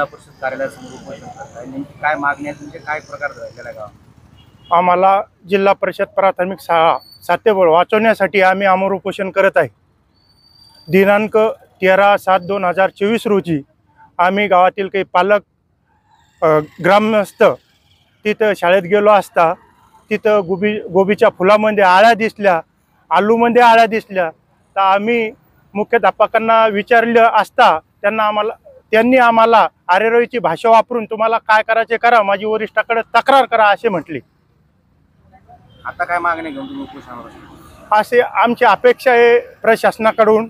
जिल्हा परिषद कार्यालयासमोर उपोषण करताय, नेमकी काय मागणी आहे, तुमचे काय प्रकार झालेला गावात? आम्हाला जिल्हा परिषद प्राथमिक शाळा सातेबळ वाचवण्यासाठी आम्ही आमरण उपोषण करत आहे। दिनांक 13/7/2024 रोजी आम्ही गावातील काही पालक ग्रामस्थ तिथं शाळेत गेलो असता तिथं गोबीच्या फुलामध्ये आळ्या दिसल्या, आलूमध्ये आळ्या दिसल्या। तर आम्ही मुख्याध्यापकांना विचारलं असता त्यांनी आम्हाला आरेरवीची भाषा वापरून तुम्हाला काय करायचे करा, माझी वरिष्ठाकडे तक्रार करा असे म्हटले। आता काय मागणी घेऊन तुम्ही उपोषणावर बसले? असे आमची अपेक्षा आहे प्रशासनाकडून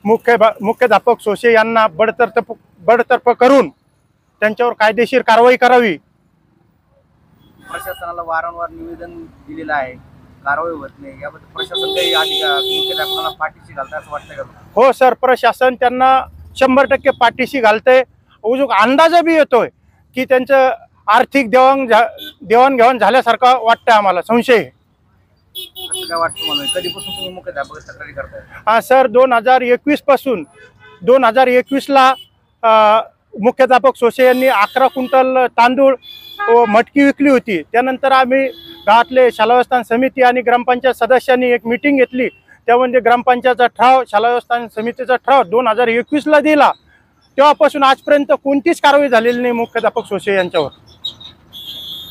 मुख्याध्यापक सोशे यांना बडतर्फ करून त्यांच्यावर कायदेशीर कारवाई करावी। प्रशासनाला वारंवार निवेदन दिलेलं आहे, कारवाई होत नाही, याबद्दल प्रशासन काही मुख्याध्यापकांना पाठीशी घालतं असं वाटतं का? हो सर, प्रशासन त्यांना 100% पाठीशी घालतंय। अजून अंदाज बी येतोय की त्यांचं आर्थिक देवाणघेवाण झाल्यासारखं वाटतं, आम्हाला संशय आहे। असं काय वाटतं मला? कधीपासून तुम्ही मुख्याध्यापक तक्रारी करताय? हा सर, 2021 पासून 2021ला मुख्याध्यापक सोशे यांनी 11 क्विंटल तांदूळ व मटकी विकली होती। त्यानंतर आम्ही गावातले शाळा व्यवस्थापन समिती आणि ग्रामपंचायत सदस्यांनी एक मीटिंग घेतली। त्यामध्ये ग्रामपंचायतचा ठराव, शाळा व्यवस्थापन समितीचा ठराव 2021ला दिला। तेव्हापासून आजपर्यंत कोणतीच कारवाई झालेली नाही मुख्याध्यापक सोशे यांच्यावर।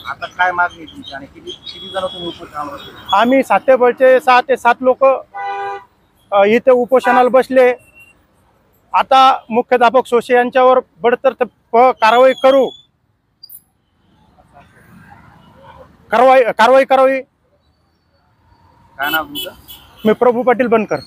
आता काय मागणी तुमची आणि किती जण तुम्ही उपोषणावर बसले? आम्ही सातेबळचे 6 ते 7 लोक इथे उपोषणाला बसले। आता मुख्याध्यापक सोशे यांच्यावर बडतर्फ कारवाई करावी। काय नाव तुमचं? मी प्रभू पाटील बनकर।